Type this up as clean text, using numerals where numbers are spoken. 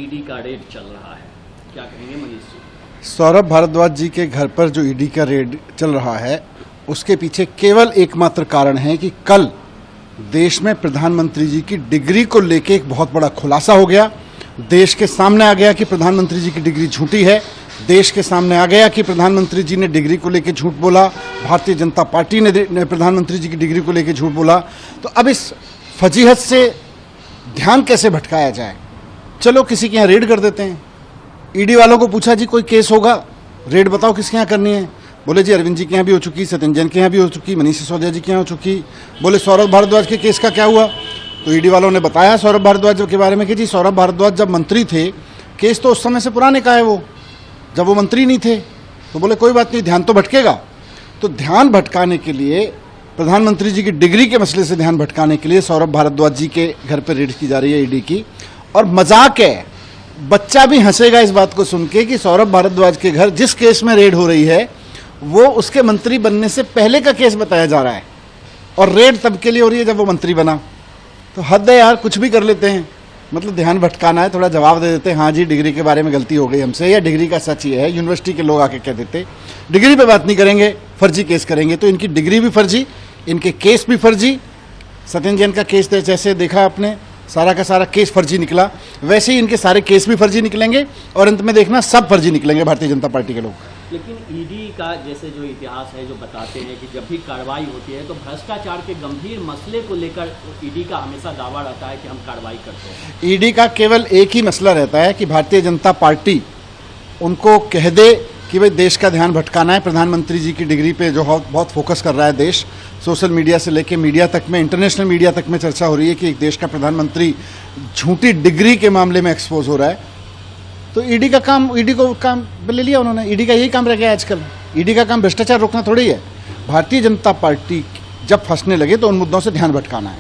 ED का red चल रहा है, क्या कहेंगे मनीष जी? सौरभ भारद्वाज जी के घर पर जो ईडी का रेड चल रहा है उसके पीछे केवल एकमात्र कारण है कि कल देश में प्रधानमंत्री जी की डिग्री को लेकर एक बहुत बड़ा खुलासा हो गया। देश के सामने आ गया कि प्रधानमंत्री जी की डिग्री झूठी है। देश के सामने आ गया कि प्रधानमंत्री जी ने डिग्री को लेकर झूठ बोला, भारतीय जनता पार्टी ने प्रधानमंत्री जी की डिग्री को लेकर झूठ बोला। तो अब इस फजीहत से ध्यान कैसे भटकाया जाए? चलो किसी के यहाँ रेड कर देते हैं। ईडी वालों को पूछा जी कोई केस होगा, रेड बताओ किसके यहाँ करनी है। बोले जी अरविंद जी के यहाँ भी हो चुकी, सत्येंद्र जैन के यहाँ भी हो चुकी, मनीष सिसोदिया जी के यहाँ हो चुकी। बोले सौरभ भारद्वाज के केस का क्या हुआ? तो ईडी वालों ने बताया सौरभ भारद्वाज के बारे में कि जी सौरभ भारद्वाज जब मंत्री थे, केस तो उस समय से पुराने का है, वो जब वो मंत्री नहीं थे। तो बोले कोई बात नहीं, ध्यान तो भटकेगा। तो ध्यान भटकाने के लिए, प्रधानमंत्री जी की डिग्री के मसले से ध्यान भटकाने के लिए सौरभ भारद्वाज जी के घर पर रेड की जा रही है ईडी की। और मजाक है, बच्चा भी हंसेगा इस बात को सुन के कि सौरभ भारद्वाज के घर जिस केस में रेड हो रही है वो उसके मंत्री बनने से पहले का केस बताया जा रहा है, और रेड तब के लिए हो रही है जब वो मंत्री बना। तो हद है यार, कुछ भी कर लेते हैं। मतलब ध्यान भटकाना है, थोड़ा जवाब दे देते हैं, हाँ जी डिग्री के बारे में गलती हो गई हमसे, या डिग्री का सच ये है। यूनिवर्सिटी के लोग आके कह देते डिग्री पे बात नहीं करेंगे, फर्जी केस करेंगे। तो इनकी डिग्री भी फर्जी, इनके केस भी फर्जी। सत्येंद्र जैन का केस जैसे देखा आपने, सारा का सारा केस फर्जी निकला, वैसे ही इनके सारे केस भी फर्जी निकलेंगे और अंत में देखना सब फर्जी निकलेंगे भारतीय जनता पार्टी के लोग। लेकिन ईडी का जैसे जो इतिहास है, जो बताते हैं कि जब भी कार्रवाई होती है तो भ्रष्टाचार के गंभीर मसले को लेकर ईडी का हमेशा दावा रहता है कि हम कार्रवाई करते हैं। ईडी का केवल एक ही मसला रहता है कि भारतीय जनता पार्टी उनको कह दे कि भाई देश का ध्यान भटकाना है। प्रधानमंत्री जी की डिग्री पे जो बहुत फोकस कर रहा है देश, सोशल मीडिया से लेके मीडिया तक में, इंटरनेशनल मीडिया तक में चर्चा हो रही है कि एक देश का प्रधानमंत्री झूठी डिग्री के मामले में एक्सपोज हो रहा है। तो ईडी का काम, ईडी को काम ले लिया उन्होंने। ईडी का यही काम रह गया आजकल। ईडी का काम भ्रष्टाचार रोकना थोड़ी है। भारतीय जनता पार्टी जब फंसने लगे तो उन मुद्दों से ध्यान भटकाना है।